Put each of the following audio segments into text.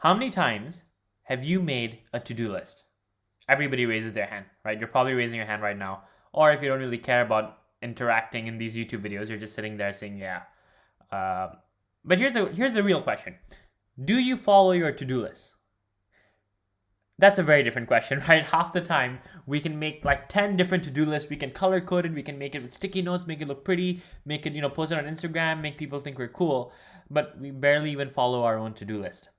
How many times have you made a to-do list? Everybody raises their hand, right? You're probably raising your hand right now. Or if you don't really care about interacting in these YouTube videos, you're just sitting there saying, yeah. But here's the real question. Do you follow your to-do list? That's a very different question, right? Half the time, we can make like 10 different to-do lists. We can color code it. We can make it with sticky notes, make it look pretty, make it, post it on Instagram, make people think we're cool. But we barely even follow our own to-do list.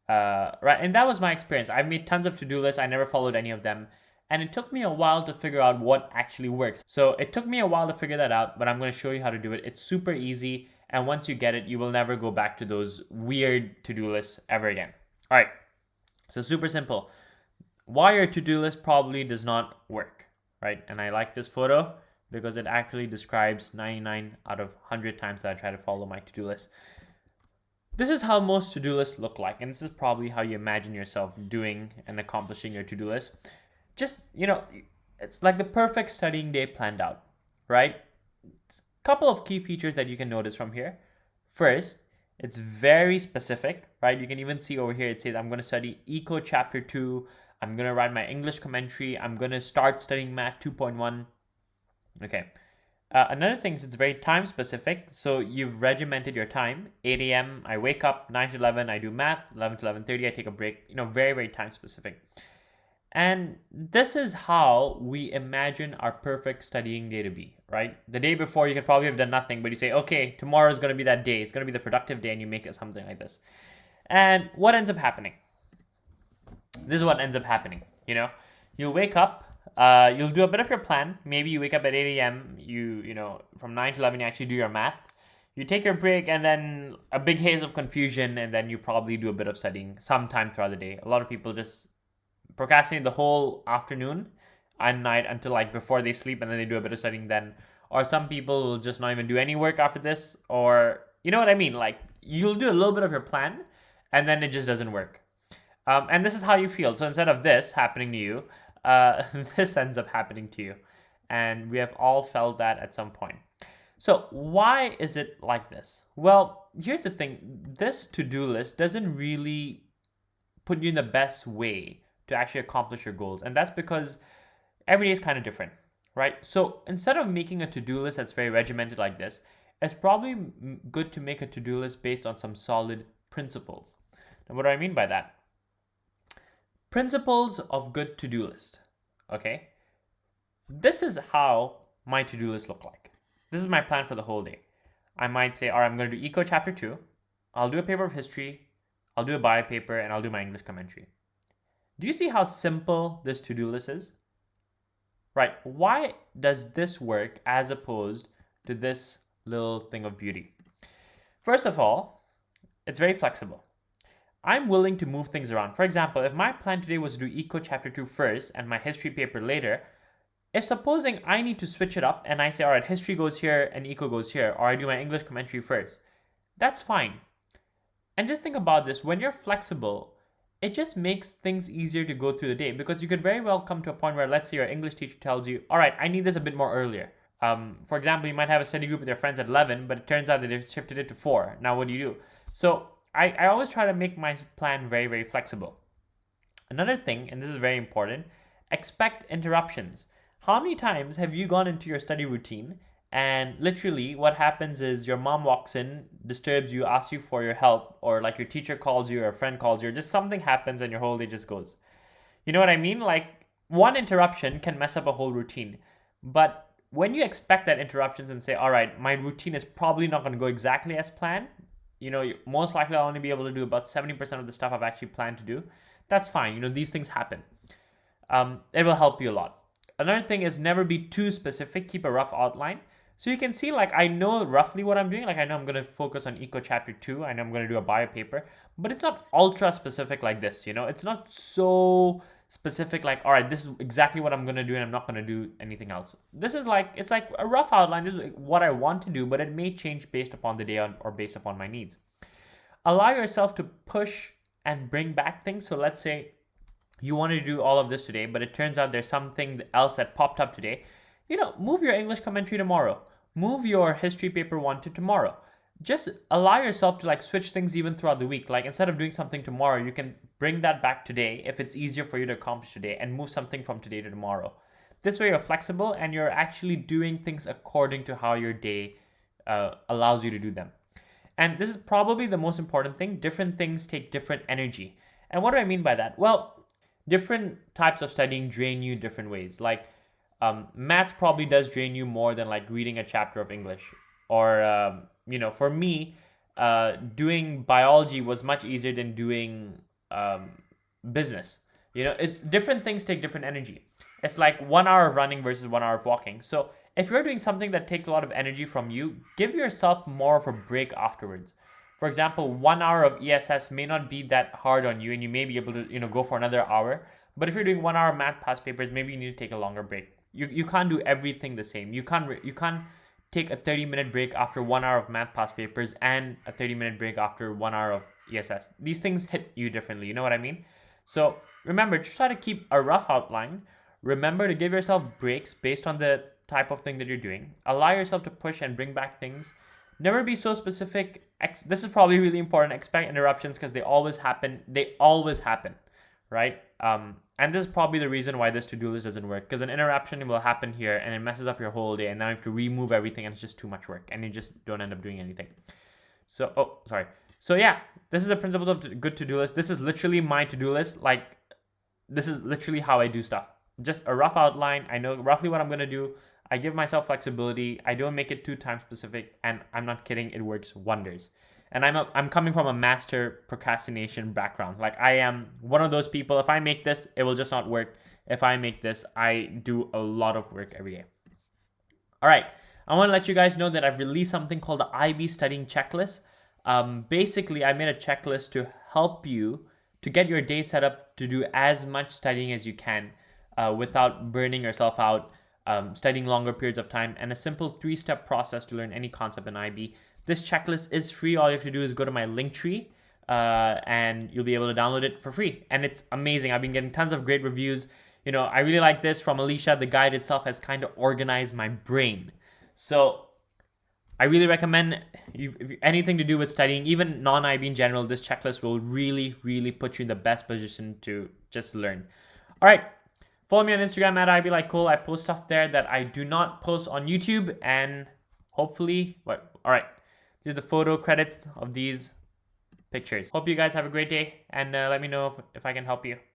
Right, and that was my experience. I've made tons of to-do lists. I never followed any of them. And it took me a while to figure out what actually works. So it took me a while to figure that out, but I'm going to show you how to do it. It's super easy. And once you get it, you will never go back to those weird to-do lists ever again. All right, so super simple. Why your to-do list probably does not work, right? And I like this photo because it actually describes 99 out of 100 times that I try to follow my to-do list. This is how most to-do lists look like, and this is probably how you imagine yourself doing and accomplishing your to-do list. Just, it's like the perfect studying day planned out, right? Couple of key features that you can notice from here. First, it's very specific, right? You can even see over here, it says, I'm going to study Eco Chapter 2. I'm going to write my English commentary. I'm going to start studying Math 2.1. Okay. Another thing is it's very time specific. So you've regimented your time. 8 a.m. I wake up, 9 to 11 I do math, 11 to 11:30 I take a break. Very, very time specific. And this is how we imagine our perfect studying day to be, right? The day before you could probably have done nothing, but you say, okay, tomorrow is going to be that day. It's going to be the productive day, and you make it something like this. And what ends up happening? This is what ends up happening. You'll wake up. You'll do a bit of your plan. Maybe you wake up at 8 a.m. From 9 to 11, you actually do your math. You take your break, and then a big haze of confusion, and then you probably do a bit of studying sometime throughout the day. A lot of people just procrastinate the whole afternoon and night until like before they sleep, and then they do a bit of studying then. Or some people will just not even do any work after this, or you know what I mean? Like you'll do a little bit of your plan, and then it just doesn't work. And this is how you feel. So instead of this happening to you, this ends up happening to you. And we have all felt that at some point. So why is it like this? Well, here's the thing. This to-do list doesn't really put you in the best way to actually accomplish your goals. And that's because every day is kind of different, right? So instead of making a to-do list that's very regimented like this, it's probably good to make a to-do list based on some solid principles. Now, what do I mean by that? Principles of good to-do list, okay? This is how my to-do list look like. This is my plan for the whole day. I might say, all right, I'm going to do Eco Chapter 2. I'll do a paper of history. I'll do a bio paper, and I'll do my English commentary. Do you see how simple this to-do list is? Right, why does this work as opposed to this little thing of beauty? First of all, it's very flexible. I'm willing to move things around. For example, if my plan today was to do Eco Chapter 2 first and my history paper later, if supposing I need to switch it up and I say, all right, history goes here and Eco goes here, or I do my English commentary first, that's fine. And just think about this. When you're flexible, it just makes things easier to go through the day, because you could very well come to a point where, let's say your English teacher tells you, all right, I need this a bit more earlier. For example, you might have a study group with your friends at 11, but it turns out that they've shifted it to 4. Now what do you do? So I always try to make my plan very, very flexible. Another thing, and this is very important, expect interruptions. How many times have you gone into your study routine and literally what happens is your mom walks in, disturbs you, asks you for your help, or like your teacher calls you or a friend calls you, or just something happens and your whole day just goes. You know what I mean? Like one interruption can mess up a whole routine. But when you expect that interruptions and say, all right, my routine is probably not going to go exactly as planned, most likely I'll only be able to do about 70% of the stuff I've actually planned to do. That's fine. These things happen. It will help you a lot. Another thing is never be too specific. Keep a rough outline. So you can see, like, I know roughly what I'm doing. Like, I know I'm going to focus on Eco Chapter 2. I know I'm going to do a bio paper. But it's not ultra specific like this, It's not so specific like, all right, this is exactly what I'm going to do and I'm not going to do anything else. This is like, it's like a rough outline. This is what I want to do, but it may change based upon the day or based upon my needs. Allow yourself to push and bring back things. So let's say you wanted to do all of this today, but it turns out there's something else that popped up today. Move your English commentary tomorrow. Move your history paper 1 to tomorrow. just allow yourself to like switch things even throughout the week. Like instead of doing something tomorrow, you can bring that back today if it's easier for you to accomplish today, and move something from today to tomorrow. This way you're flexible and you're actually doing things according to how your day allows you to do them. And this is probably the most important thing. Different things take different energy. And what do I mean by that? Well, different types of studying drain you different ways. Like maths probably does drain you more than like reading a chapter of English. Or, for me, doing biology was much easier than doing business. It's different things take different energy. It's like 1 hour of running versus 1 hour of walking. So if you're doing something that takes a lot of energy from you, give yourself more of a break afterwards. For example, 1 hour of ESS may not be that hard on you, and you may be able to go for another hour. But if you're doing 1 hour math past papers, maybe you need to take a longer break. You can't do everything the same. You can't take a 30-minute break after 1 hour of math past papers and a 30-minute break after 1 hour of ESS. These things hit you differently. You know what I mean? So remember, try to keep a rough outline. Remember to give yourself breaks based on the type of thing that you're doing. Allow yourself to push and bring back things. Never be so specific. This is probably really important. Expect interruptions because they always happen. They always happen, right? And this is probably the reason why this to-do list doesn't work, because an interruption will happen here and it messes up your whole day, and now you have to remove everything and it's just too much work and you just don't end up doing anything. So yeah, this is the principles of good to-do list. This is literally my to-do list. Like, this is literally how I do stuff. Just a rough outline. I know roughly what I'm going to do. I give myself flexibility. I don't make it too time specific, and I'm not kidding, it works wonders. And I'm coming from a master procrastination background. Like, I am one of those people. If I make this, it will just not work. If I make this, I do a lot of work every day. All right, I want to let you guys know that I've released something called the IB studying checklist. Basically, I made a checklist to help you to get your day set up to do as much studying as you can without burning yourself out, studying longer periods of time, and a simple 3-step process to learn any concept in IB. This checklist is free. All you have to do is go to my Linktree and you'll be able to download it for free. And it's amazing. I've been getting tons of great reviews. I really like this from Alicia. The guide itself has kind of organized my brain. So I really recommend if anything to do with studying, even non-IB in general, this checklist will really, really put you in the best position to just learn. All right. Follow me on Instagram at iblikecole. I post stuff there that I do not post on YouTube, and hopefully, all right. Here's the photo credits of these pictures. Hope you guys have a great day, and let me know if I can help you.